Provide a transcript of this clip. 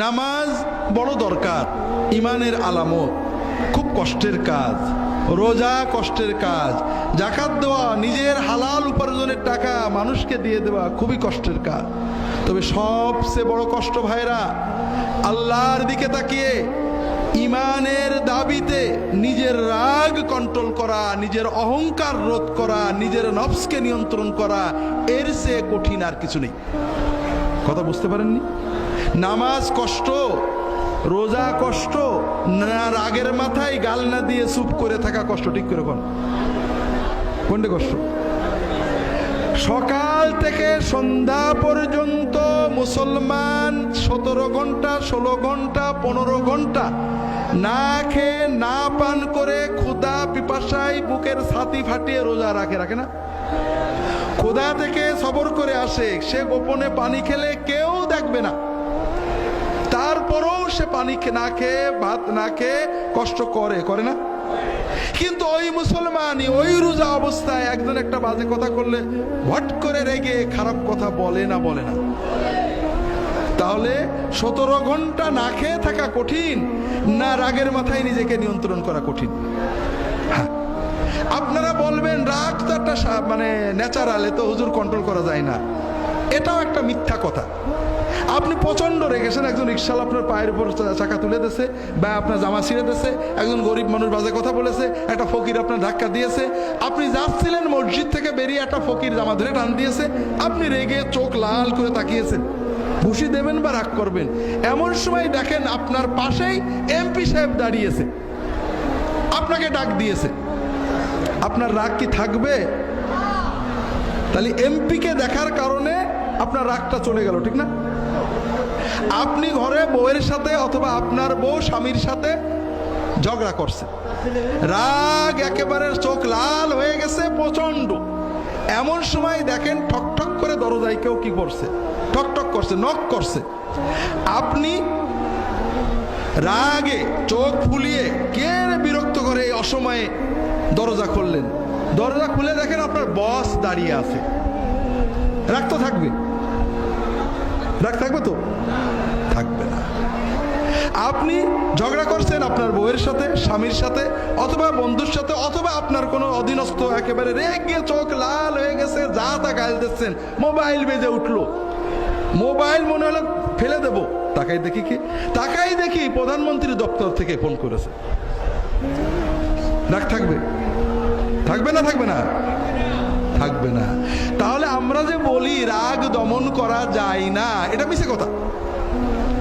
নামাজ বড় দরকার, ইমানের আলামত, খুব কষ্টের কাজ। রোজা কষ্টের কাজ, যাকাত দেওয়া, নিজের হালাল উপার্জনের টাকা মানুষকে দিয়ে দেওয়া খুবই কষ্টের কাজ। তবে সবচেয়ে বড় কষ্ট ভাইরা, আল্লাহর দিকে তাকিয়ে ইমানের দাবিতে নিজের রাগ কন্ট্রোল করা, নিজের অহংকার রোধ করা, নিজের নফসকে নিয়ন্ত্রণ করা, এর চেয়ে কঠিন আর কিছু নেই। কথা বুঝতে পারেননি? নামাজ কষ্ট, রোজা কষ্ট, না রাগের মাথায় গাল না দিয়ে চুপ করে থাকা কষ্ট। ঠিক করে কোনটা কষ্ট? সকাল থেকে সন্ধ্যা পর্যন্ত মুসলমান 17 ঘন্টা 16 ঘন্টা 15 ঘন্টা না খেয়ে না পান করে ক্ষুধা পিপাসায় বুকের ছাতি ফাটিয়ে রোজা রাখে না? ক্ষুধা থেকে সবর করে আসে, সে গোপনে পানি খেলে কেউ দেখবে না, তারপরও সে পানি না খেয়ে ভাত না খেয়ে কষ্ট করে না? কিন্তু ওই মুসলমানই ওই রোজা অবস্থায় একজন একটা বাজে কথা করলে ভট করে রেগে খারাপ কথা বলে না? তাহলে 17 ঘন্টা না খেয়ে থাকা কঠিন, না রাগের মাথায় নিজেকে নিয়ন্ত্রণ করা কঠিন? হ্যাঁ, আপনারা বলবেন রাগ তো একটা মানে ন্যাচারাল, তো হুজুর কন্ট্রোল করা যায় না। এটাও একটা মিথ্যা কথা। আপনি প্রচন্ড রেগেছেন, একজন রিক্সাওয়ালা আপনার পায়ের উপর চাকা তুলে দিয়েছে বা আপনার জামা ছিঁড়ে দিয়েছে, একজন গরিব মানুষ বাজে কথা বলেছে, একটা ফকির আপনার ধাক্কা দিয়েছে, আপনি যাচ্ছিলেন মসজিদ থেকে বেরিয়ে একটা ফকির জামা ধরে টান দিয়েছে, আপনি রেগে চোখ লাল করে তাকিয়েছেন, ঘুষি দেবেন বা রাগ করবেন। এমন সময় দেখেন আপনার পাশেই এমপি সাহেব দাঁড়িয়েছে, আপনাকে ডাক দিয়েছে, আপনার রাগ কি থাকবে? তাহলে এমপিকে দেখার কারণে আপনার রাগটা চলে গেল, ঠিক না? আপনি ঘরে বউয়ের সাথে অথবা আপনার বউ স্বামীর সাথে ঝগড়া করছে, রাগ একেবারে চোখ লাল হয়ে গেছে প্রচন্ড। এমন সময় দেখেন ঠক ঠক করে দরজায় কেউ কি করছে, ঠক ঠক করছে, নক করছে। আপনি রাগে চোখ ফুলিয়ে কে বিরক্ত করে এই অসময়ে দরজা খুললেন, দরজা খুলে দেখেন আপনার বস দাঁড়িয়ে আছে, রাগ তো থাকবে? রাগ থাকবে তো? থাকবে না। আপনি ঝগড়া করছেন আপনার বউয়ের সাথে, স্বামীর সাথে, অথবা বন্ধুর সাথে, অথবা আপনার কোনো অধীনস্থ, একেবারে রেগে চোখ লাল হয়ে গেছে, যা তা গাল দিচ্ছেন, মোবাইল বেজে উঠলো, মোবাইল মনে হলো ফেলে দেব, তাকাই দেখি প্রধানমন্ত্রী দপ্তর থেকে ফোন করেছে। রাগ থাকবে? থাকবে না? থাকবে না? থাকবে না। তাহলে আমরা যে বলি রাগ দমন করা যায় না, এটা মিছে কথা।